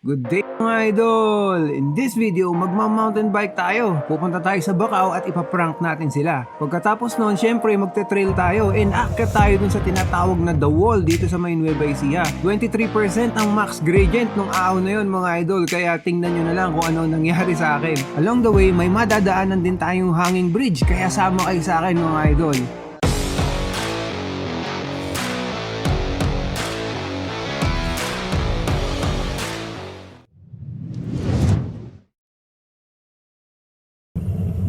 Good day mga idol! In this video, magma-mountain bike tayo. Pupunta tayo sa Bacau at ipaprank natin sila. Pagkatapos noon, syempre magte-trail tayo and aakyat tayo dun sa tinatawag na The Wall dito sa may Nueva Ecija. 23% ang max gradient nung araw na yun mga idol, kaya tingnan nyo na lang kung ano nangyari sa akin. Along the way, may madadaanan din tayong hanging bridge, kaya sama kayo sa akin mga idol.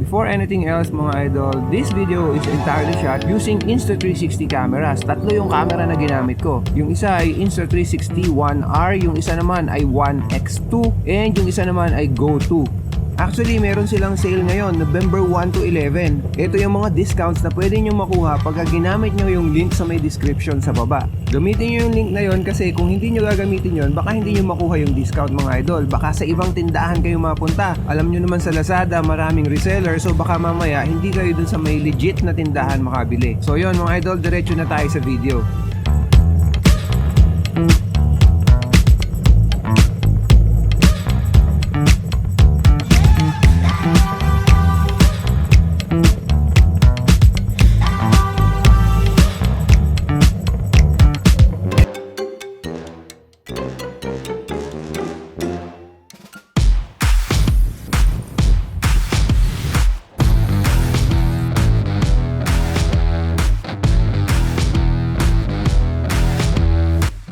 Before anything else mga idol, this video is entirely shot using Insta360 cameras. Tatlo yung camera na ginamit ko. Yung isa ay Insta360 1R, yung isa naman ay 1X2, and yung isa naman ay Go 2. Actually, meron silang sale ngayon, November 1 to 11. Ito yung mga discounts na pwede nyo makuha pagka ginamit nyo yung link sa may description sa baba. Gamitin nyo yung link na yon kasi kung hindi nyo gagamitin yon, baka hindi nyo makuha yung discount mga idol. Baka sa ibang tindahan kayo mapunta. Alam nyo naman sa Lazada, maraming reseller, so baka mamaya hindi kayo dun sa may legit na tindahan makabili. So yon mga idol, diretso na tayo sa video.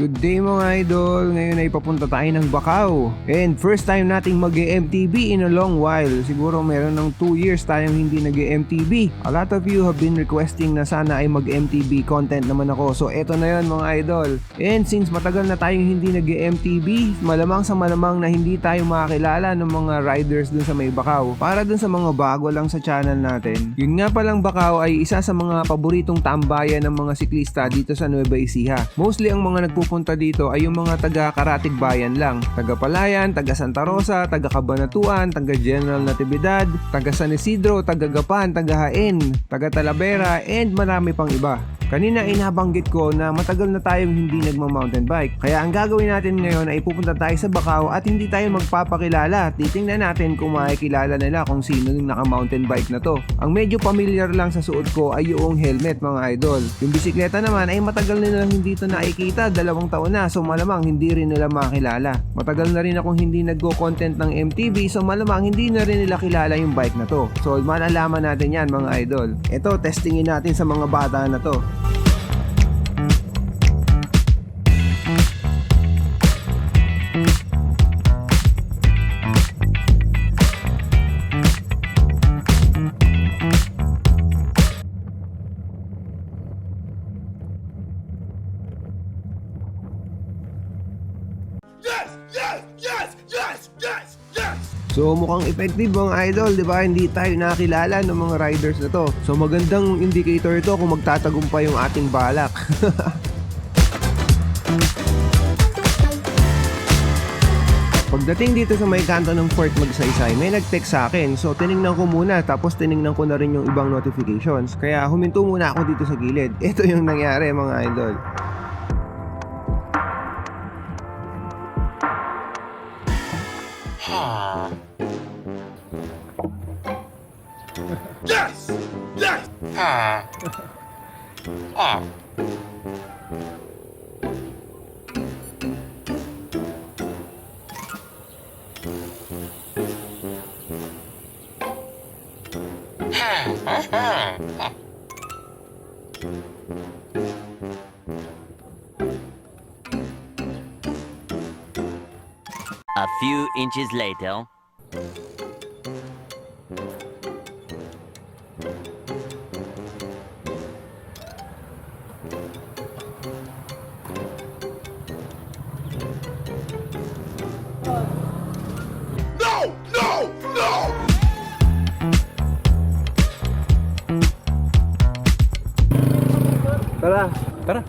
Good day mga idol! Ngayon ay papunta tayo ng Bacau. And first time nating mag-MTB in a long while. Siguro meron ng 2 years tayong hindi nag-MTB. A lot of you have been requesting na sana ay mag-MTB content naman ako. So eto na yon mga idol. And since matagal na tayong hindi nag-MTB, malamang sa malamang na hindi tayo makakilala ng mga riders dun sa may Bacau. Para dun sa mga bago lang sa channel natin. Yun nga palang Bacau ay isa sa mga paboritong tambayan ng mga siklista dito sa Nueva Ecija. Mostly ang mga punta dito ay yung mga taga Karatig Bayan lang. Taga Palayan, taga Santa Rosa, taga Cabanatuan, taga General Natividad, taga San Isidro, taga Gapan, taga Hain, taga Talavera, and marami pang iba. Kanina inabanggit ko na matagal na tayong hindi nagma-mountain bike. Kaya ang gagawin natin ngayon ay pupunta tayo sa Bacau at hindi tayo magpapakilala. Titingnan natin kung makikilala nila kung sino yung naka-mountain bike na to. Ang medyo familiar lang sa suot ko ay yung helmet mga idol. Yung bisikleta naman ay matagal na lang hindi ito nakikita, 2 taon na, so malamang hindi rin nila makilala. Matagal na rin akong hindi naggo-content ng MTB, so malamang hindi na rin nila kilala yung bike na to. So malalaman natin yan mga idol. Ito, testingin natin sa mga bata na to. So mukhang effective mga idol, di ba? Hindi tayo nakilala ng mga riders na to. So magandang indicator ito kung magtatagumpay yung ating balak. Pagdating dito sa may kanto ng Fort Magsaysay, may nag-text sa akin. So tiningnan ko muna, tapos tiningnan ko na rin yung ibang notifications. Kaya huminto muna ako dito sa gilid. Ito yung nangyari mga idol. Yes! Yes! A few inches later. No! No! No! Tara, tara.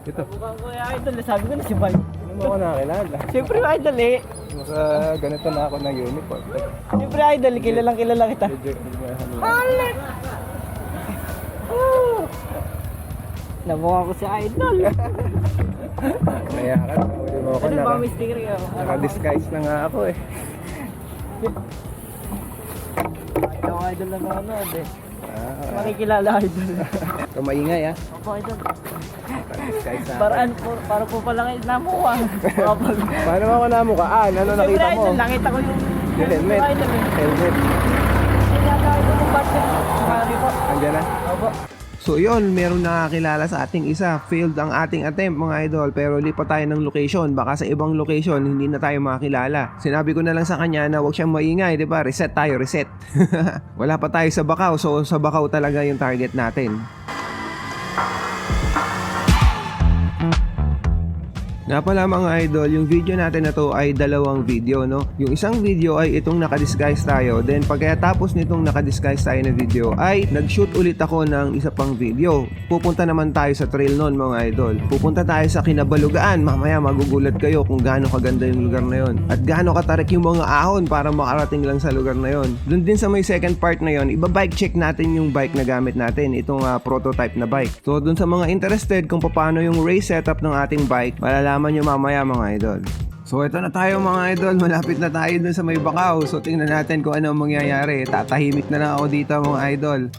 Ito. Mukhang kuya idol, sabi ko na si Val. Ano mo ako nakilala? Siyempre idol eh. Nasa ganito na ako ng uniform. Siyempre idol, kilala kita. Namukha ko si Idol. Kaya ka, huli mo ako. Ano ba may sticker yun? Naka-disguise na nga ako eh. Ikaw Idol na nanonood eh. Ah, Makikilala Idol. ito maingay ah. Opo Idol. Naka-disguise na. Para po pala kayo namukha. Kapag... Paano ako namukhaan? Ano Siyempre nakita mo? Idol, nakita ko yung... Yung helmet. Idol eh. Helmet. Nakita ko yung budget. Sorry po. Andiyan na. Opo. So yun, meron nakakilala sa ating isa. Failed ang ating attempt mga idol, pero lipat tayo ng location. Baka sa ibang location hindi na tayo makakilala. Sinabi ko na lang sa kanya na huwag siyang maingay, di ba? Reset tayo, reset. Wala pa tayo sa Bacau, so sa Bacau talaga yung target natin. Nga pala mga idol, yung video natin na to ay dalawang video, no? Yung isang video ay itong nakadisguise tayo. Then pagkatapos nitong nakadisguise tayo na video ay nag-shoot ulit ako ng isa pang video. Pupunta naman tayo sa trail nun mga idol. Pupunta tayo sa Kinabalugaan. Mamaya magugulat kayo kung gaano kaganda yung lugar na yon. At gaano katarik yung mga ahon para makarating lang sa lugar na yon. Doon din sa may second part na yon, iba-bike check natin yung bike na gamit natin. Itong prototype na bike. So doon sa mga interested kung paano yung race setup ng ating bike, malalaman nyo mamaya mga idol. So ito na tayo mga idol, malapit na tayo dun sa may Bacau. So tingnan natin kung ano ang mangyayari. Tatahimik na lang ako dito mga idol.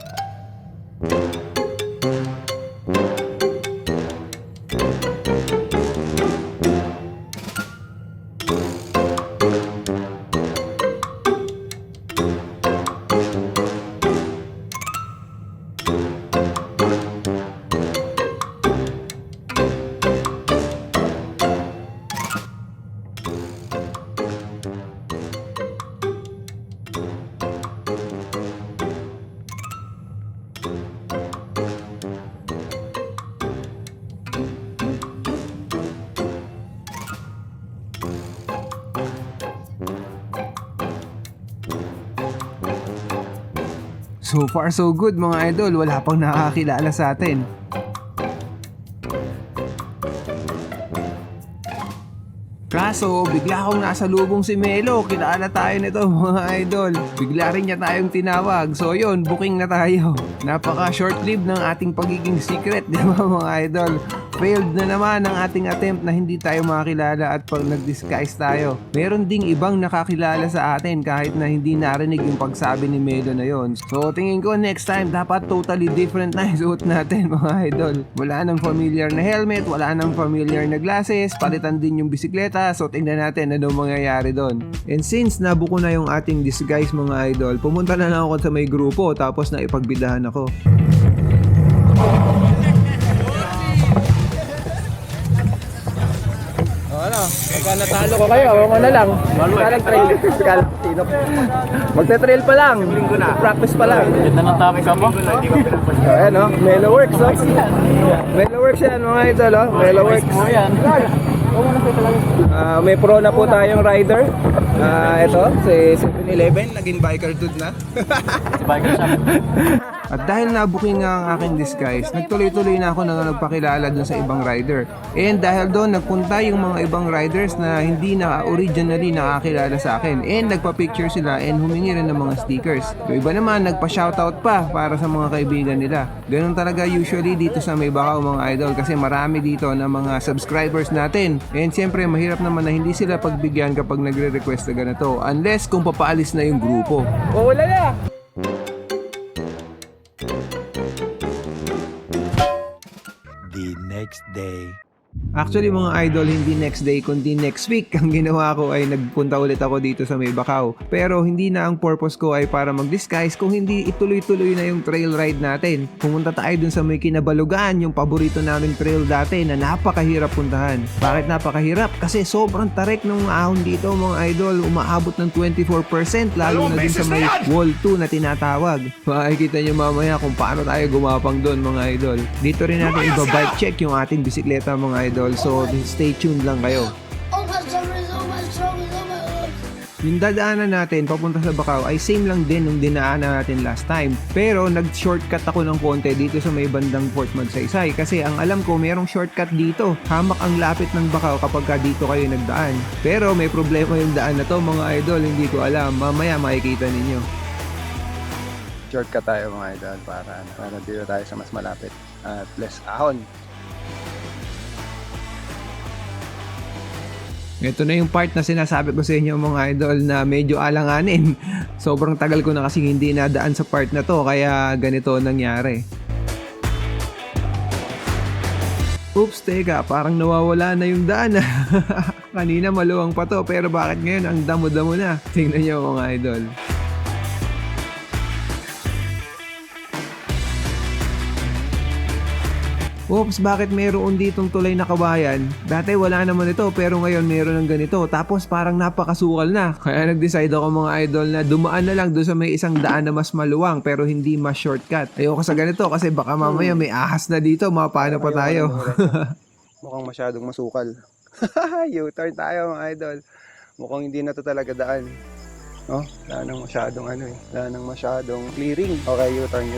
So far so good mga idol, wala pang nakakilala sa atin. Kaso, bigla akong nasa lubong si Melo. Kilala tayo nito mga idol. Bigla rin niya tayong tinawag. So yun, booking na tayo. Napaka short-lived ng ating pagiging secret, di ba mga idol? Failed na naman ang ating attempt na hindi tayo makakilala at pag nag-disguise tayo. Meron ding ibang nakakilala sa atin kahit na hindi narinig yung pagsabi ni Melo na yon. So tingin ko next time dapat totally different na yung suot natin mga idol. Wala nang familiar na helmet, wala nang familiar na glasses, palitan din yung bisikleta. So tingnan natin ano mangyayari doon. And since nabuko na yung ating disguise mga idol, pumunta na lang ako sa may grupo tapos na ipagbidahan ako. Ano? Pagka natalo ko kayo, ako na lang. Kalang trail. Magte-trail pa lang. Practice pa lang. Ganda ng topic ka po. Ayan o, Melo Works o. Melo Works yan mga idol o. Melo Works. May pro na po tayong rider. Ito, si 7-Eleven. Naging biker dude na. Si Biker Shop. At dahil nabuking nga ang aking disguise, nagtuloy-tuloy na ako na nagpakilala dun sa ibang rider. And dahil doon, nagpunta yung mga ibang riders na hindi na originally nakakilala sa akin. And nagpa-picture sila and humingi rin ng mga stickers. Yung iba naman, nagpa-shoutout pa para sa mga kaibigan nila. Ganun talaga usually dito sa may Bacau mga idol kasi marami dito na mga subscribers natin. And siyempre, mahirap naman na hindi sila pagbigyan kapag nagre-request na ganito. Unless kung papaalis na yung grupo. O, wala na! The next day. Actually mga idol, hindi next day kundi next week. Ang ginawa ko ay nagpunta ulit ako dito sa may Bacau. Pero hindi na ang purpose ko ay para mag-disguise kung hindi ituloy-tuloy na yung trail ride natin. Pumunta tayo dun sa may Kinabalugaan, yung paborito naming trail dati na napakahirap puntahan. Bakit napakahirap? Kasi sobrang tarik ng ahon dito mga idol. Umaabot ng 24% lalo na dun sa may wall 2 na tinatawag. Makikita nyo mamaya kung paano tayo gumapang doon mga idol. Dito rin natin iba-bike check yung ating bisikleta mga idol, so stay tuned lang kayo. Yung dadaanan natin papunta sa Bacau ay same lang din nung dinaanan natin last time, pero nag-shortcut ako ng konti dito sa may bandang Fort Magsaysay kasi ang alam ko merong shortcut dito. Hamak ang lapit ng Bacau kapag ka dito kayo nagdaan, pero may problema yung daan na to mga idol, hindi ko alam, mamaya makikita ninyo. Shortcut tayo mga idol para dito tayo sa mas malapit. at less ahon. Ito na yung part na sinasabi ko sa inyo mga idol na medyo alanganin. Sobrang tagal ko na kasi hindi nadaan sa part na to kaya ganito nangyari. Oops, teka, parang nawawala na yung daan. Kanina maluwang pa to pero bakit ngayon ang damo-damo na? Tingnan nyo mga idol. Oops, bakit mayroon ditong tulay na kawayan? Dati wala naman ito pero ngayon mayroon ng ganito. Tapos parang napakasukal na. Kaya nag-decide ako mga idol na dumaan na lang doon sa may isang daan na mas maluwang pero hindi mas shortcut. Ayoko sa ganito kasi baka mamaya may ahas na dito. Paano pa tayo? Mukhang masyadong masukal. U-turn tayo mga idol. Mukhang hindi na to talaga daan. No? Wala nang masyadong wala nang masyadong clearing. Okay, U-turn.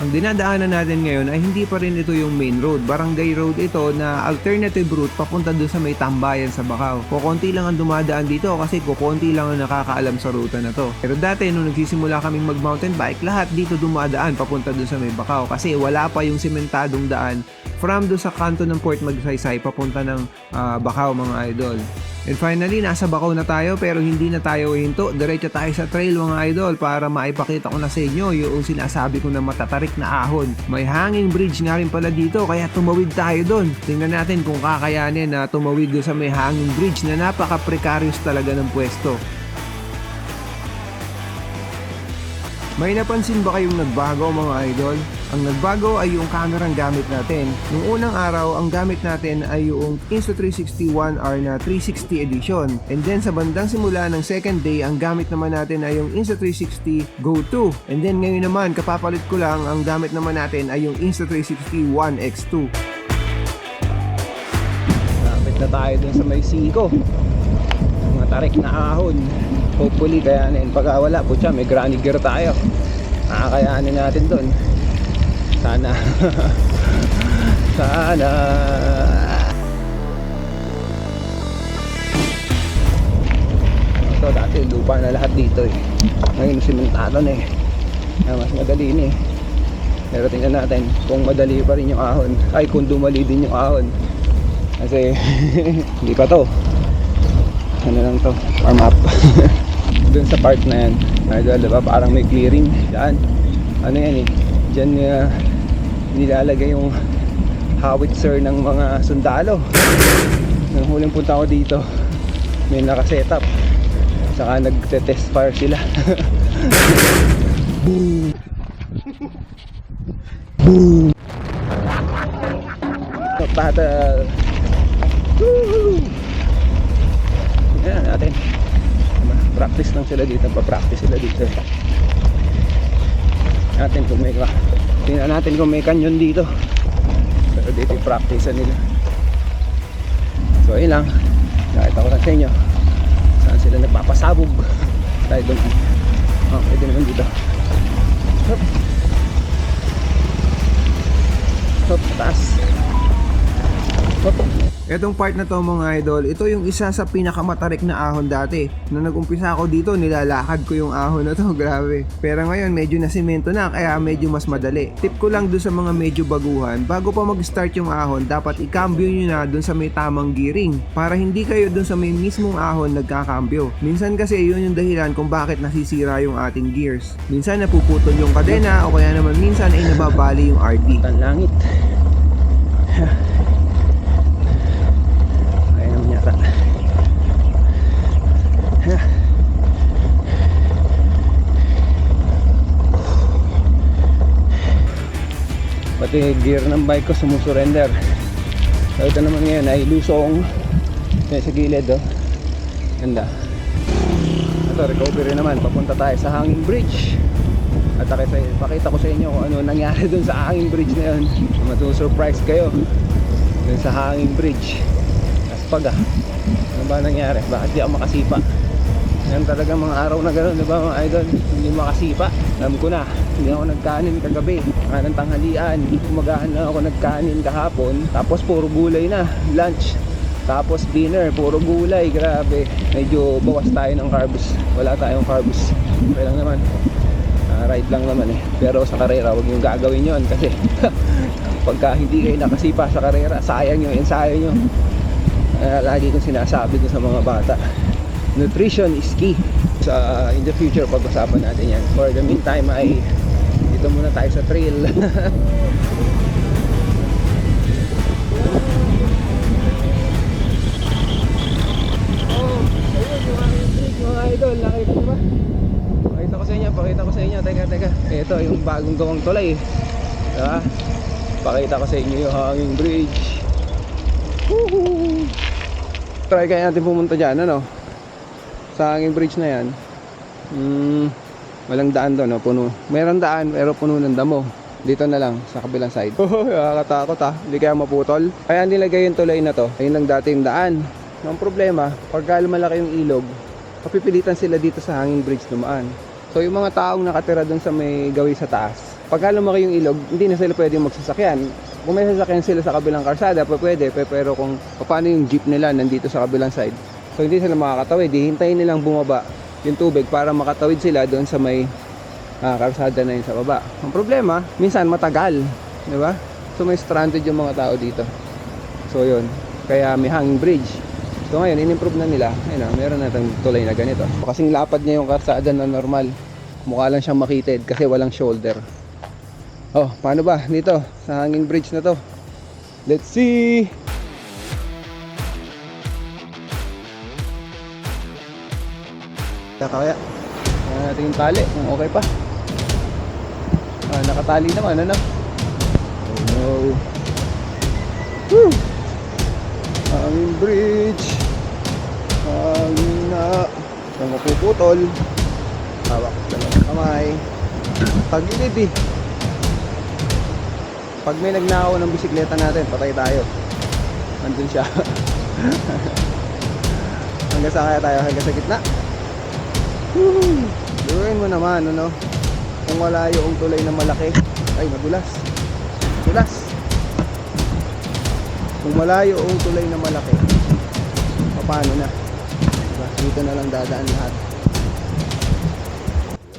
Ang dinadaanan natin ngayon ay hindi pa rin ito yung main road. Barangay road ito na alternative route papunta doon sa may tambayan sa Bacau. Kukunti lang ang dumadaan dito kasi kukunti lang ang nakakaalam sa ruta na to. Pero dati nung nagsisimula kaming mag mountain bike, lahat dito dumadaan papunta doon sa may Bacau kasi wala pa yung sementadong daan from doon sa kanto ng Port Magsaysay papunta ng Bacau mga idol. And finally, nasa Bacau na tayo pero hindi na tayo hinto. Diretso tayo sa trail mga idol para maipakita ko na sa inyo yung sinasabi ko na matatarik na ahon. May hanging bridge nga rin pala dito kaya tumawid tayo doon. Tingnan natin kung kakayanin na tumawid doon sa may hanging bridge na napaka-precarious talaga ng pwesto. May napansin ba kayong nagbago mga idol? Ang nagbago ay yung camera ang gamit natin. Nung unang araw, ang gamit natin ay yung Insta360 One R na 360 edition. And then sa bandang simula ng second day, ang gamit naman natin ay yung Insta360 Go 2. And then ngayon naman, kapapalit ko lang, ang gamit naman natin ay yung Insta360 One X2. Lapit na tayo dun sa may 5. Mga tarik na ahon. Hopefully kayanin. Pagka wala po siya, may granny gear tayo. Nakakayanin natin dun. Sana. Sana. Ito dati lupa na lahat dito eh. Ngayon simentado na eh. Mas madali na eh. Pero tingnan natin kung madali pa rin yung ahon. Ay kung dumali din yung ahon. Kasi hindi pa to. Ano lang to, warm up. Dun sa part na yan, diba, parang may clearing. Diyan, ano yan eh, dyan nilalagay yung howitzer ng mga sundalo. Nung huling punta ko dito, may nakasetup. Saka nagte-test fire sila. Boom! Boom! Battle! Woohoo! Yan natin. Practice lang sila dito. Pa-practice sila dito. Natin kung may tingnan natin kung may canyon dito. Pero dito yung practice nila. So ayun lang. Nakita ko lang sa inyo saan sila nagpapasabog. Tayo doon. Pwede naman dito. Hop. Hop, taas. Hop. Etong part na to mga idol, ito yung isa sa pinakamatarik na ahon dati. Nung nag-umpisa ako dito, nilalakad ko yung ahon na to, grabe. Pero ngayon medyo nasimento na, kaya medyo mas madali. Tip ko lang dun sa mga medyo baguhan, bago pa mag-start yung ahon, dapat ikambyo nyo na dun sa may tamang gearing. Para hindi kayo dun sa may mismong ahon nagkakambyo. Minsan kasi yun yung dahilan kung bakit nasisira yung ating gears. Minsan napuputol yung kadena, o kaya naman minsan ay nababali yung RT. Tanlangit. Pati gear ng bike ko sumusurrender. So ito naman ngayon ay lusong sa gilid oh. Ganda. Ito recovery naman, papunta tayo sa hanging bridge. At pakita ko sa inyo kung ano nangyari dun sa hanging bridge na yun. Matusurprise kayo dun sa hanging bridge. Aspag ah. Ano ba nangyari? Bakit di ako makasipa? Yan talaga mga araw na gano'n, diba mga idol? Hindi makasipa. Alam ko na, hindi ako nagkanin kagabi. Ng tanghalian, kumagahan lang ako nagkanin kahapon. Tapos puro gulay na, lunch. Tapos dinner, puro gulay, grabe. Medyo bawas tayo ng carbs. Wala tayong carbs. Okay lang naman. Ride lang naman eh. Pero sa karera, huwag nyo gagawin yon kasi pagka hindi kayo nakasipa sa karera, sayang yung ensayo nyo. Lagi kong sinasabi ko sa mga bata, nutrition is key. In the future, pag-usapan natin yan. For the meantime ay dito muna tayo sa trail. Mga idol, nakita nyo ba? Pakita ko sa inyo. Teka. Ito yung bagong gawang tulay. Diba? Pakita ko sa inyo yung hanging bridge. Woohoo! Try kaya natin pumunta dyan, ano? Sa hanging bridge na yan. Walang daan doon, no? Puno. Meron daan, pero puno ng damo. Dito na lang, sa kabilang side. Nakakatakot ha. Hindi kaya maputol. Kaya nilagay yung tulay na to. Ayun lang dati yung daan. Ang problema, pagka malaki yung ilog, papipilitan sila dito sa hanging bridge dumaan. So yung mga taong nakatira doon sa may gawi sa taas, pagka lumaki yung ilog, hindi na sila pwedeng magsasakyan. Kung may sasakyan sila sa kabilang karsada, pwede. Pero kung paano yung jeep nila nandito sa kabilang side, so hindi sila makakatawid. Hihintayin nilang bumaba yung tubig para makatawid sila doon sa may karsada na yun sa baba. Ang problema, minsan matagal, di ba? So may stranded yung mga tao dito. So yun, kaya may hanging bridge. So ngayon, in-improve na nila. Ayun, meron na itong tulay na ganito. Kasing lapad niya yung karsada na normal. Mukha lang siyang makitid kasi walang shoulder. Oh, paano ba? Dito, sa hanging bridge na to. Let's see! Kaya, natin yung tali kung okay pa. Nakatali naman, ano? Oh no. Woo! Hanging bridge. Hangin na. Saan mapuputol. Hawak sa ng kamay. Tagilid eh. Pag may nagnakaw ng bisikleta natin, patay tayo. Nandun siya. Hanggang saan kaya tayo? Hanggang sa gitna. Woo! Gawin mo naman, ano? Kung wala yung tulay na malaki. Ay, madulas. Madulas. Kung malayo ang tulay na malaki, paano na? Diba? Dito na lang dadaan lahat.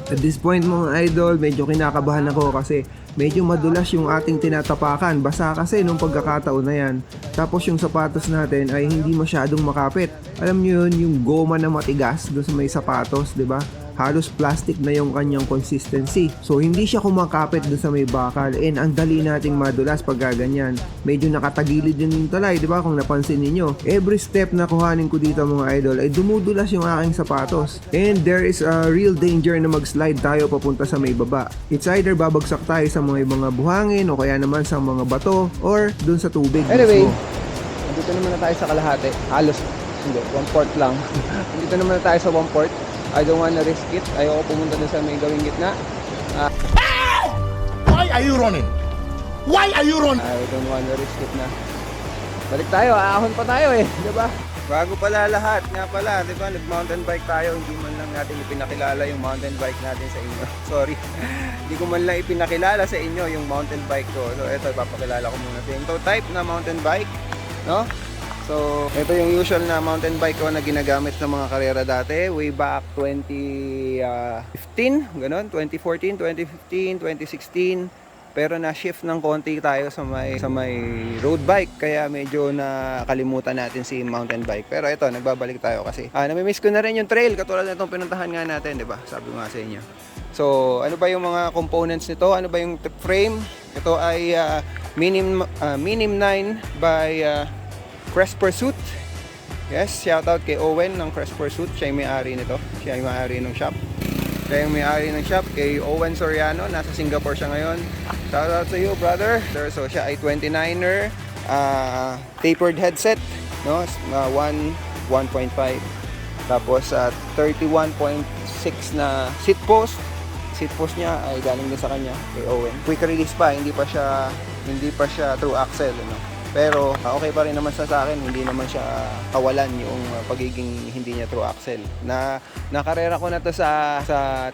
At this point mga idol, medyo kinakabahan ako kasi medyo madulas yung ating tinatapakan. Basa kasi nung pagkakataon na yan. Tapos yung sapatos natin ay hindi masyadong makapit. Alam nyo yun, yung goma na matigas doon sa may sapatos, di ba? Halos plastic na yung kanyang consistency. So hindi siya kumakapit doon sa may bakal, and ang dali nating madulas pag ganyan. Medyo nakatagilid yun yung talay, di ba? Kung napansin niyo, every step na kuhanin ko dito mga idol ay dumudulas yung aking sapatos. And there is a real danger na mag-slide tayo papunta sa may baba. It's either babagsak tayo sa mga buhangin o kaya naman sa mga bato or doon sa tubig. Anyway, dito naman na tayo sa kalahati. Halos, hindi, 1/4 lang. Dito naman na tayo sa 1/4. I don't wanna risk it. Ayoko pumunta na sa may gawing gitna. Why are you running? Why are you running? I don't wanna risk it na. Balik tayo, aahon pa tayo eh, di ba? Bago pala lahat, nga pala, di ba, nag-mountain bike tayo, hindi man lang natin ipinakilala yung mountain bike natin sa inyo. Sorry, hindi ko man lang ipinakilala sa inyo yung mountain bike ko. So, ito, ipapakilala ko muna sa inyo. Ito, type na mountain bike, no? So, ito yung usual na mountain bike ko na ginagamit sa mga karera dati, way back 2015, ganun, 2014, 2015, 2016. Pero na-shift ng konti tayo sa may road bike, kaya medyo nakalimutan natin si mountain bike. Pero ito, nagbabalik tayo kasi namimiss ko na rin yung trail, katulad na itong pinuntahan nga natin, di ba? Sabi ko nga sa inyo. So, ano ba yung mga components nito? Ano ba yung frame? Ito ay Minim 9 by Crest Pursuit. Yes, shoutout kay Owen ng Crest Pursuit. Siya yung may-ari nito. Siya yung may-ari ng shop. Siya yung may-ari ng shop kay Owen Soriano. Nasa Singapore siya ngayon. Shoutout sa you, brother. So, siya ay 29er. Tapered headset. No? 1.5. Tapos, 31.6 na seat post. Seat post niya ay galing din sa kanya kay Owen. Quick release pa. Hindi pa siya through axle. Ano? Pero okay pa rin naman sa akin, hindi naman siya kawalan yung pagiging hindi niya true axle. Nakarera ko na to sa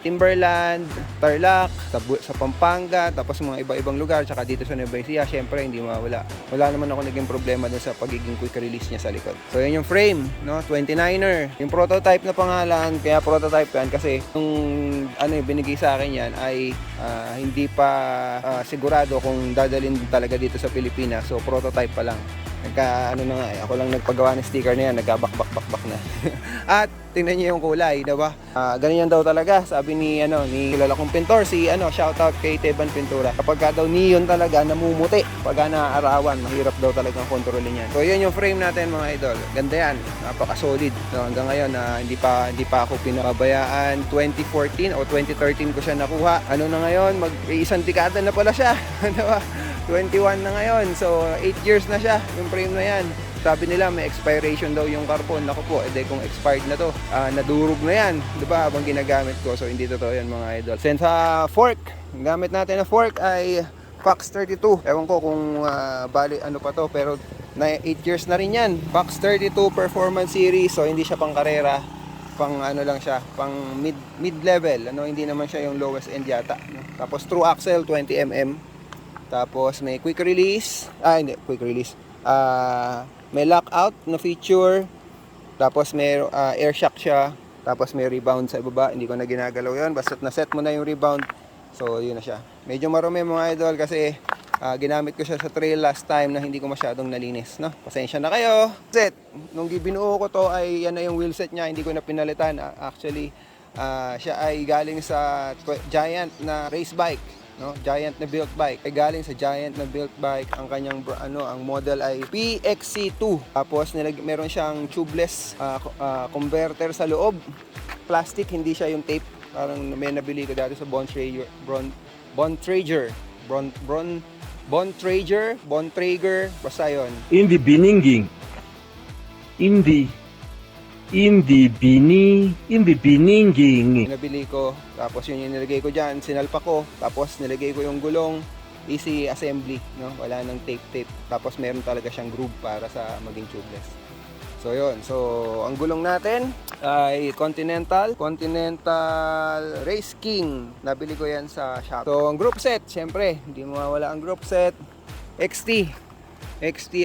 Timberland, Tarlac, sa Pampanga, tapos mga iba-ibang lugar, tsaka dito sa Nueva Ecija, syempre hindi mawala. Wala naman ako naging problema dun sa pagiging quick release niya sa likod. So yun yung frame, no? 29er. Yung prototype na pangalan, kaya prototype yan kasi yung binigay sa akin yan ay hindi pa sigurado kung dadalhin talaga dito sa Pilipinas. So prototype pa lang. Ako lang nagpagawa ng sticker na yan, nagkabak-bak-bak na. At tingnan niyo yung kulay, diba? Ganyan daw talaga, sabi ni kilala kong pintor, shoutout kay Teban Pintura. Kapag daw neon talaga, namumuti. Pag naaarawan, mahirap daw talagang kontrolin yan. So yun yung frame natin mga idol. Ganda yan, napaka-solid. So, hanggang ngayon, hindi pa ako pinababayaan. 2014 o 2013 ko siya nakuha. Ano na ngayon, isang dekada na pala siya. Diba? 21 na ngayon, so 8 years na siya yung frame na yan. Sabi nila may expiration daw yung carbon. Ako po, kung expired na to, nadurog na yan, di ba, habang ginagamit ko. So hindi totoo yan mga idol. Since fork, ang gamit natin na fork ay Fox 32. Ewan ko kung pa to, pero 8 years na rin yan. Fox 32 Performance Series, so hindi siya pang karera, pang lang siya, pang mid-level, hindi naman siya yung lowest end yata, no? Tapos true axle 20mm. Tapos may quick release, may lockout na feature. Tapos may air shock siya. Tapos may rebound sa ibaba, hindi ko na ginagalaw yun, basta na-set mo na yung rebound. So yun na siya. Medyo marumi mga idol kasi ginamit ko siya sa trail last time na hindi ko masyadong nalinis, no? Pasensya na kayo. Set, nung binuo ko to ay yan na yung wheelset niya, hindi ko na pinalitan. Actually, siya ay galing sa Giant na race bike. No, Giant na built bike. Ay galing sa Giant na built bike. Ang kanyang ang model ay PXC2. Tapos meron siyang tubeless converter sa loob. Plastic, hindi siya yung tape. Parang may nabili ko dati sa Bontrager, basta yun. Hindi bininging. Nabili ko, tapos yun yung nilagay ko dyan, sinalpa ko, tapos nilagay ko yung gulong, easy assembly, no? Wala nang tape. Tapos meron talaga siyang groove para sa maging tubeless. So yun, so ang gulong natin ay Continental Race King. Nabili ko yan sa shop. So ang group set, syempre, hindi mawawala ang group set. XT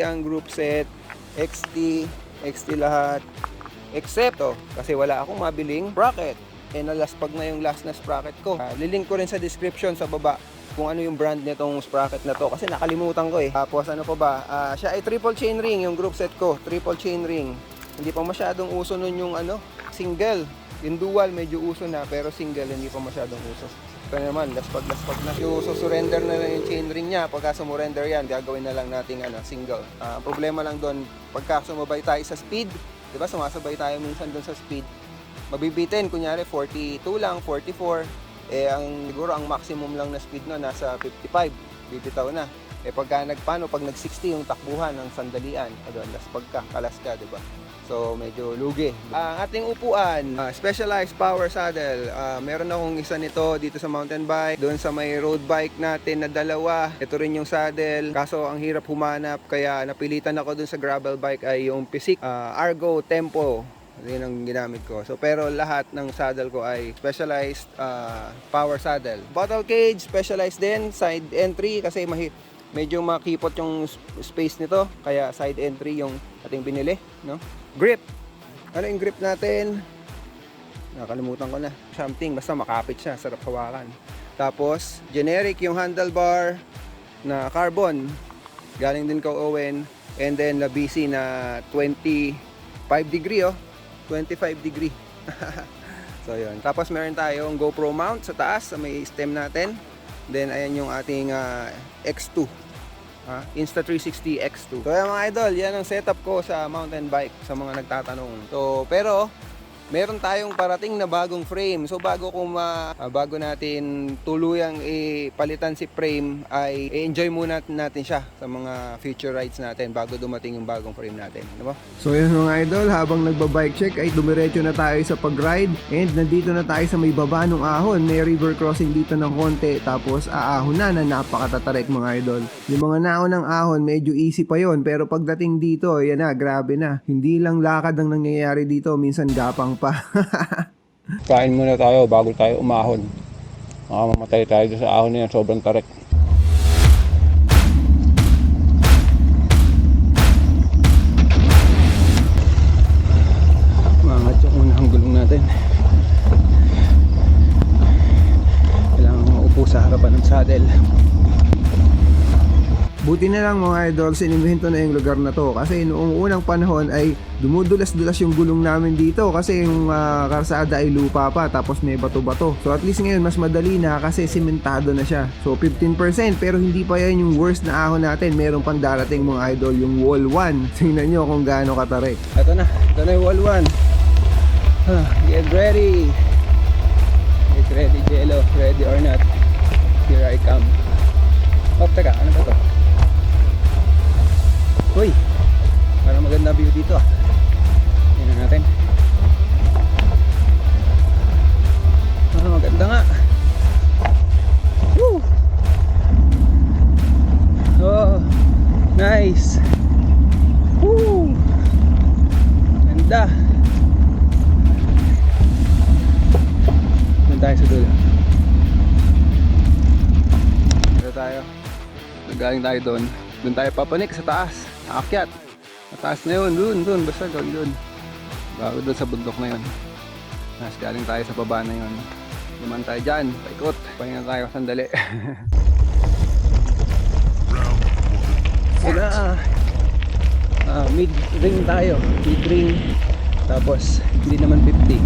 ang group set, XT lahat. Except kasi wala akong mabiling sprocket. Nalaspag na yung last na sprocket ko. Lilink ko rin sa description sa baba kung ano yung brand nitong sprocket na to kasi nakalimutan ko eh. Tapos siya ay triple chain ring yung group set ko. Triple chain ring. Hindi pa masyadong uso nun yung single. Yung dual medyo uso na, pero single hindi pa masyadong uso. Ito naman, laspag na. Yung surrender na lang yung chain ring niya. Pagka sumurrender yan, gagawin na lang nating single. Problema lang doon, pagka sumabay tayo sa speed, diba, sumasabay tayo minsan doon sa speed, mabibitin, kunyari 42 lang, 44, siguro ang maximum lang na speed no, nasa 55, bibitaw na. Pag nag-60 yung takbuhan ng sandalian, kalas ka, diba? So, medyo lugi. Ang ating upuan, Specialized Power Saddle. Meron akong isa nito dito sa mountain bike. Doon sa may road bike natin na dalawa. Ito rin yung saddle. Kaso, ang hirap humanap. Kaya napilitan ako doon sa gravel bike ay yung Pisic Argo Tempo. Yun ang ginamit ko. So, pero lahat ng saddle ko ay Specialized Power Saddle. Bottle cage, specialized din. Side entry kasi medyo makipot yung space nito. Kaya side entry yung ating binili, no? Grip. Ano yung grip natin? Nakalimutan ko na. Something, basta makapit siya, sarap hawakan. Tapos, generic yung handlebar na carbon. Galing din kay Owen. And then, Labisi na 25 degree, 25 degree. So, yun. Tapos, meron tayong GoPro mount sa taas, sa may stem natin. Then, ayan yung ating X2. Insta360 X2. So yan mga idol, yan ang setup ko sa mountain bike sa mga nagtatanong. So pero meron tayong parating na bagong frame. So bago natin tuluyang ipalitan si frame ay i-enjoy muna natin siya sa mga future rides natin bago dumating yung bagong frame natin, di ba? So yun mga idol, habang nagbabike check ay dumiretso na tayo sa pag-ride and nandito na tayo sa may baba ng ahon. May river crossing dito ng konti tapos aahon na napakatatarik mga idol. Yung mga naon ng ahon medyo easy pa yon, pero pagdating dito, yan na, grabe na. Hindi lang lakad ang nangyayari dito, minsan gapang pa. Kain muna tayo bago tayo umahon. Mamatay tayo sa ahon na yan, sobrang tarik. Maangat yung unang gulong natin. Kailangan maupo sa harapan ng saddle. Buti na lang mga idol, sinimento na yung lugar na to kasi noong unang panahon ay dumudulas-dulas yung gulong namin dito kasi yung karsada ay lupa pa tapos may bato-bato. So at least ngayon mas madali na kasi simentado na siya. So 15% pero hindi pa yan yung worst na ahon natin. Meron pang darating mga idol, yung wall 1. Tingnan nyo kung gaano katarik. Ito na yung wall 1. Get ready. Get ready, Jello. Ready or not, here I come. Oh, teka, ano ba to? Uy, parang maganda view dito ah. Tingnan natin. Maganda nga. Woo! Oh, nice. Woo! Ganda. Doon tayo sa dulo. Dito tayo. Nagaling tayo doon. Doon tayo papanik sa taas. Aakyat. Mataas na yun. Doon. Basta doon. Bago doon sa bundok na yun. Mas galing tayo sa baba na yun. Naman tayo dyan. Paikot. Pahinga tayo sandali. Sila. Mid-ring tayo. Mid-ring. Tapos hindi naman 50.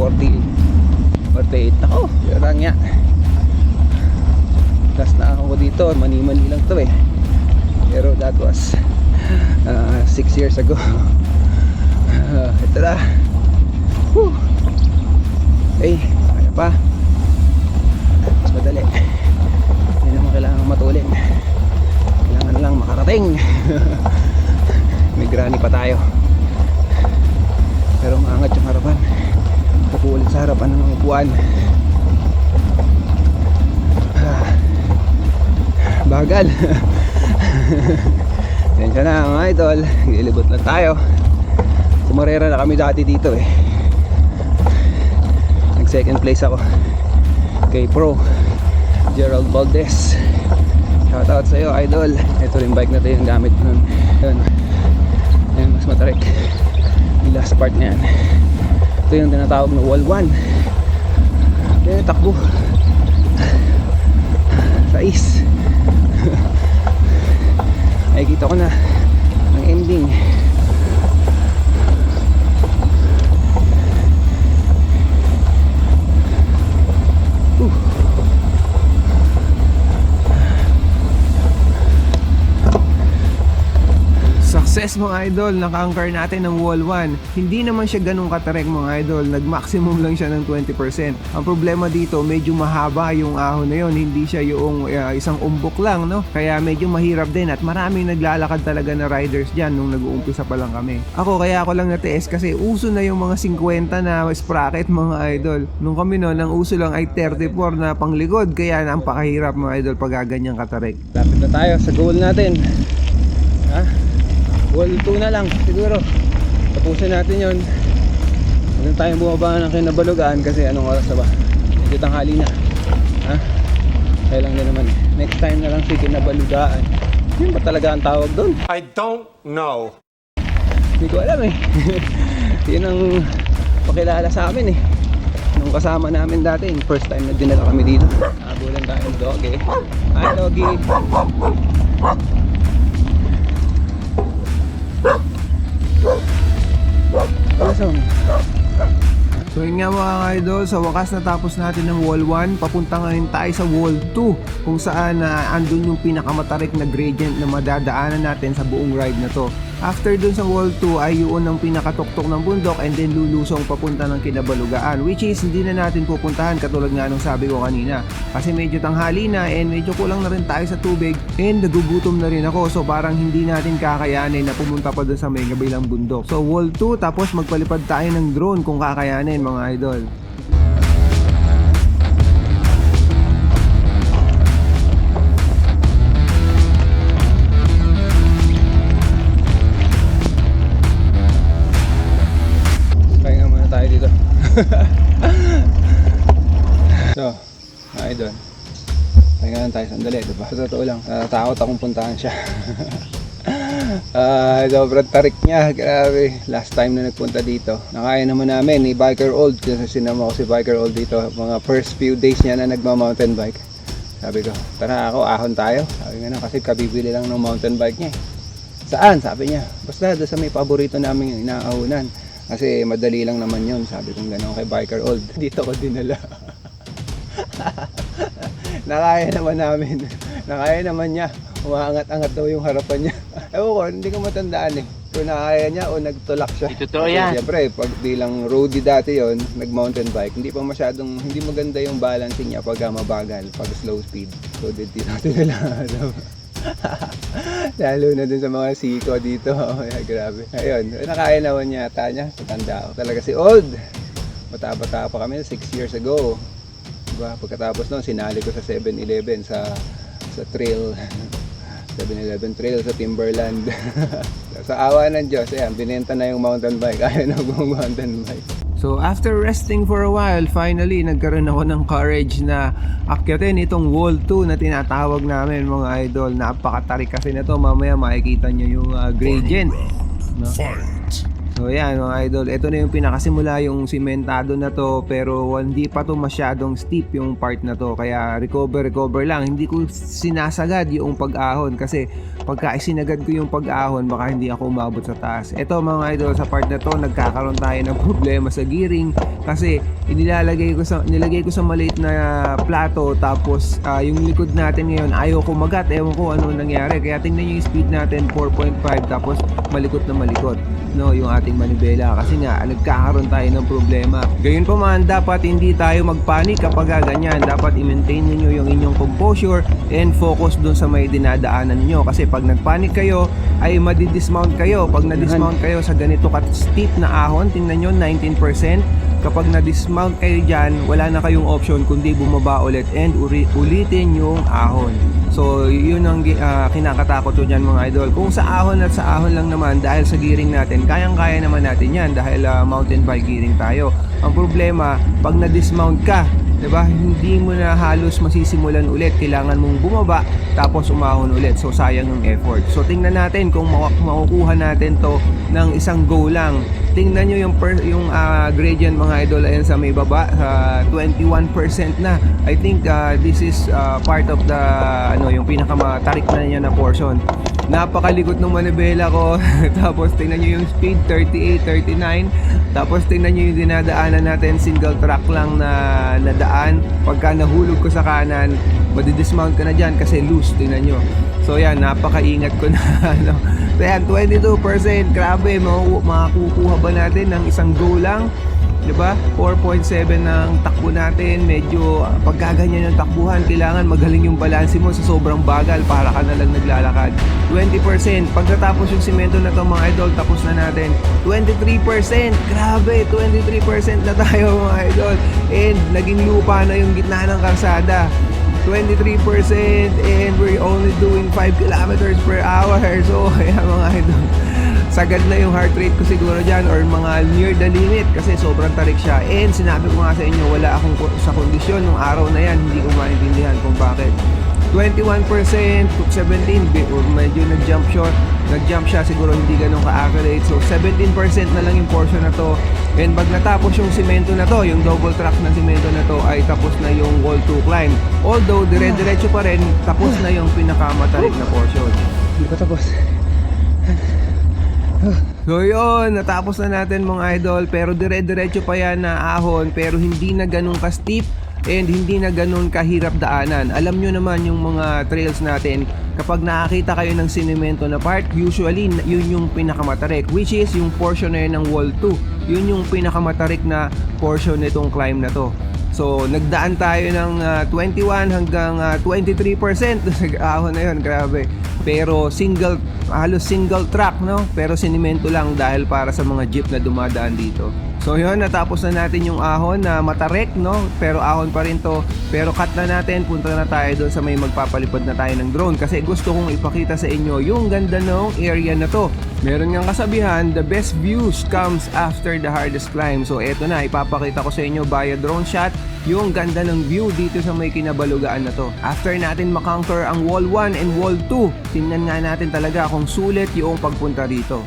48. Ako. Yarang nga. Last na ako dito. Mani-mani lang to eh. Pero that was 6 years ago. Ito na. Whew. Okay, kaya pa. Mas madali. Hindi naman kailangan matulin. Kailangan lang makarating. May granny pa tayo. Pero maangat yung harapan. Upo ulit sa harapan ng upuan. Bagal. Yan siya na mga idol. Gilibot lang tayo. Kumarera na kami dati dito eh. Nag second place ako kay Pro Gerald Valdez. Shoutout sa iyo idol. Ito rin bike na ito yung gamit nun. Yan mas matarik. Yung last part na yan. Ito yung tinatawag na wall 1. Yan takbo. Sais. Ay kita ko na ang ending. Success mga idol, naka-anchor natin ng wall 1. Hindi naman siya ganun katarik mga idol, nag-maximum lang siya ng 20%. Ang problema dito, medyo mahaba yung ahon na yun, hindi siya yung isang umbok lang, no? Kaya medyo mahirap din at maraming naglalakad talaga na riders dyan nung nag-uumpisa pa lang kami. Kaya ako lang na-TS kasi uso na yung mga 50 na sprocket mga idol. Nung kami noon, ang uso lang ay 34 na panglikod, kaya napakahirap mga idol pag ganyang katarik. Lapit na tayo sa goal natin. Ha? Wall 2 na lang siguro. Tapusin natin yon. Huwag tayong bumaba ng Kinabalugan kasi anong oras na ba? Medyo tanghali na. Ha? Kaya lang din naman. Next time na lang si Kinabalugan. Yun ba talaga ang tawag doon? I don't know. Hindi ko alam eh. Yun ang pakilala sa amin eh. Nung kasama namin dati, first time na dinala kami dito. Nabulan tayo ng doggy. Hi doggy. Awesome. So yun nga mga idol, sa wakas natapos natin ng wall 1, papunta ngayon tayo sa wall 2 kung saan andun yung pinakamatarik na gradient na madadaanan natin sa buong ride na to. After dun sa wall 2 ay yun ang pinakatuktok ng bundok and then lulusong papunta ng Kinabalugaan, which is hindi na natin pupuntahan katulad nga nung sabi ko kanina kasi medyo tanghali na and medyo kulang na rin tayo sa tubig and nagugutom na rin ako, so parang hindi natin kakayanin na pumunta pa dun sa may kabilang bundok. So wall 2 tapos magpalipad tayo ng drone kung kakayanin mga idol. Tayo dito. So, idol. Pahinga lang tayo sandali, diba? Sa totoo lang, takot akong puntahan siya. Sobrang tarik niya, grabe. Last time na nagpunta dito, nakaya naman namin ni Biker Old, kasi sinama ko si Biker Old dito, mga first few days niya na nagma-mountain bike. Sabi ko, tara ako, ahon tayo. Sabi nga na, kasi kabibili lang ng mountain bike niya. Saan? Sabi niya, basta doon sa may paborito namin inaahunan. Kasi madali lang naman yun, sabi kong gano'n kay Biker Old. Dito ko dinala. Nakaya naman namin. Nakaya naman niya. Umaangat-angat daw yung harapan niya. Ewan ko, hindi ko matandaan eh. Kung nakaya niya o nagtulak siya. Totoo yan. Siyempre, pag bilang roadie dati yon, nag-mountain bike, hindi pa masyadong, hindi maganda yung balancing niya pag mabagal, pag slow speed. So, dito natin nila. Lalo na dun sa mga siko dito. Ay, grabe. Ayun, nakaya naman yata niya sa tanda ko. Talaga si Old. Bata-bata pa kami 6 years ago. Diba? Pagkatapos nun, sinali ko sa 7-Eleven sa trail. 7-Eleven trail sa Timberland. Sa awa ng Diyos, ayan, binenta na yung mountain bike. Ayaw na mountain bike. So after resting for a while, finally nagkaroon ako ng courage na akyatin itong wall 2 na tinatawag namin mga idol. Napakatarik kasi na to, mamaya makikita nyo yung gradient, no? So yan mga idol, ito na yung pinakasimula yung simentado na to, pero hindi pa to masyadong steep yung part na to, kaya recover lang. Hindi ko sinasagad yung pag-ahon kasi pagka isinagad ko yung pag-ahon baka hindi ako umabot sa taas. Ito mga idol, sa part na to nagkakaroon tayo ng problema sa gearing kasi nilagay ko sa maliit na plato, tapos yung likod natin ngayon ayaw kumagat, ewan ko ano nangyari, kaya tingnan nyo yung speed natin 4.5 tapos malikot na malikot, no, yung ating manibela kasi nga nagkakaroon tayo ng problema. Gayon pa man, dapat hindi tayo magpanik kapag ganyan. Dapat i-maintain niyo yung inyong composure and focus dun sa may dinadaanan niyo, kasi pag nagpanik kayo ay madi-dismount kayo. Pag na-dismount kayo sa ganito ka-steep na ahon, tingnan nyo 19%. Kapag na-dismount kayo dyan, wala na kayong option kundi bumaba ulit and ulitin yung ahon. So yun ang kinakatakot ko dyan mga idol. Kung sa ahon at sa ahon lang naman, dahil sa gearing natin, kayang-kaya naman natin yan dahil mountain bike gearing tayo. Ang problema, pag na-dismount ka, diba, hindi mo na halos masisimulan ulit. Kailangan mong bumaba tapos umahon ulit. So sayang yung effort. So tingnan natin kung makukuha natin to ng isang go lang. Tingnan nyo yung gradient mga idol, ayan sa may baba, 21% na. I think this is part of the yung pinakamatarik na niya na portion. Napakalikot ng manibela ko. Tapos tingnan nyo yung speed 38, 39. Tapos tingnan nyo yung dinadaanan natin, single track lang na daan. Pagka nahulog ko sa kanan, madi-dismount ka na dyan kasi loose, tingnan nyo. So yan, napakaingat ko na So yan, 22%, grabe, makakukuha ba natin ng isang go lang? Diba? 4.7 ng takbo natin. Medyo pagkaganyan yung takbuhan, kailangan magaling yung balanse mo sa sobrang bagal para ka na lang naglalakad. 20%, pagkatapos yung simento na to mga idol, tapos na natin. 23%, grabe, 23% na tayo mga idol. And naging lupa na yung gitna ng kalsada. 23% and we're only doing 5 kilometers per hour. So ayan mga idol, sagad na yung heart rate ko siguro dyan, or mga near the limit kasi sobrang tarik siya. And sinabi ko nga sa inyo, wala akong sa kondisyon nung araw na yan, hindi ko maintindihan kung bakit. 21%, 17, medyo nag-jump siya, siguro hindi ganun ka-accurate. So 17% na lang yung portion na to. And pag natapos yung simento na to, yung double track ng simento na to, ay tapos na yung wall 2 climb. Although dire-diretso pa rin, tapos na yung pinakamatarik na portion. Hindi pa tapos. So yun, natapos na natin mga idol, pero dire-diretso pa yan na ahon, pero hindi na ganun ka-steep and hindi na ganun kahirap daanan. Alam nyo naman yung mga trails natin, kapag nakakita kayo ng sinemento na part, usually yun yung pinakamatarik, which is yung portion na yun ng wall 2. Yun yung pinakamatarik na portion nitong climb na to. So nagdaan tayo ng 21 hanggang 23% sa ahon na yun, grabe. Pero halos single track, no? Pero sinemento lang dahil para sa mga jeep na dumadaan dito. So yun, natapos na natin yung ahon na matarik, no? Pero ahon pa rin to. Pero cut na natin, punta na tayo doon sa may magpapalipad na tayo ng drone. Kasi gusto kong ipakita sa inyo yung ganda ng area na to. Meron ngang kasabihan, the best views comes after the hardest climb. So eto na, ipapakita ko sa inyo via drone shot yung ganda ng view dito sa may Kinabalugaan na to. After natin makonquer ang wall 1 and wall 2, tingnan nga natin talaga kung sulit yung pagpunta rito.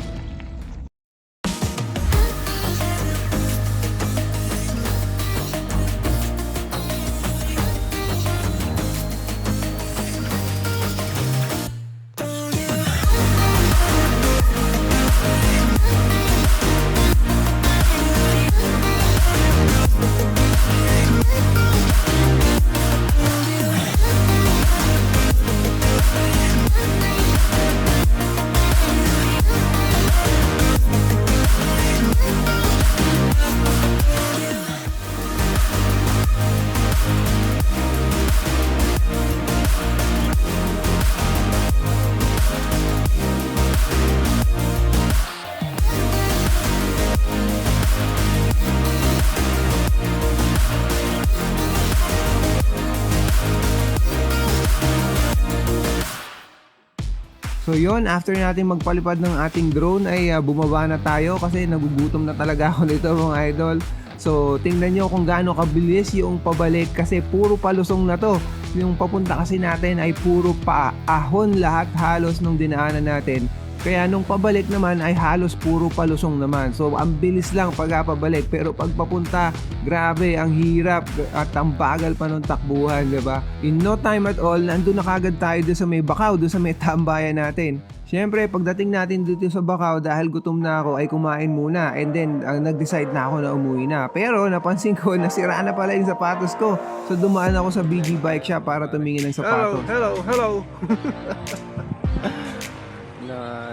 So yon, after natin magpalipad ng ating drone ay bumaba na tayo kasi nagugutom na talaga ako nito mga idol. So tingnan nyo kung gaano kabilis yung pabalik kasi puro palusong na to. Yung papunta kasi natin ay puro paahon lahat halos nung dinaanan natin. Kaya nung pabalik naman ay halos puro palusong naman. So ang bilis lang pagpabalik, pero pag papunta, grabe ang hirap at ang bagal pa nung takbuhan, 'di ba? In no time at all, nandun na kagad tayo doon sa may Bacau, doon sa may tambayan natin. Siyempre, pagdating natin dito sa Bacau, dahil gutom na ako ay kumain muna, and then nag-decide na ako na umuwi na. Pero napansin ko na sira na pala yung sapatos ko. So dumaan ako sa BG Bike Shop para tumingin ng sapatos. Hello.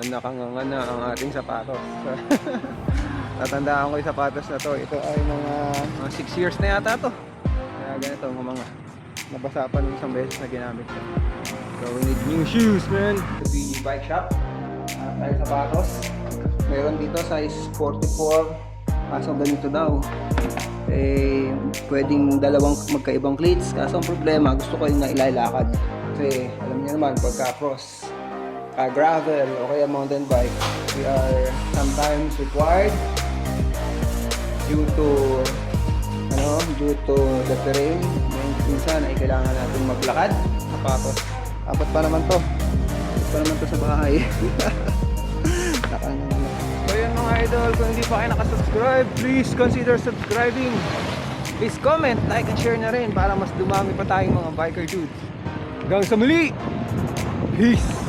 Nakanganga na ang ating sapatos. Tatandaan ko yung sapatos na to. Ito ay mga 6 years na yata to. Kaya ganito mga nabasa pa nung isang beses na ginamit ko. So we need new shoes, man. The BG Bike Shop. Tayo sapatos. Meron dito size 44. Kaso ganito daw. Eh, pwedeng dalawang magkaibang cleats. Kaso ang problema, gusto ko yung nailalakad. Kasi alam niyo naman, pagka cross gravel o kaya mountain bike, we are sometimes required due to the terrain. Minsan ay kailangan natin maglakad. Sapatos. Apat pa naman to sa bahay. So yun mga idol, kung hindi pa kayo nakasubscribe, please consider subscribing. Please comment, like and share na rin para mas dumami pa tayong mga biker dudes. Hanggang sa muli! Peace!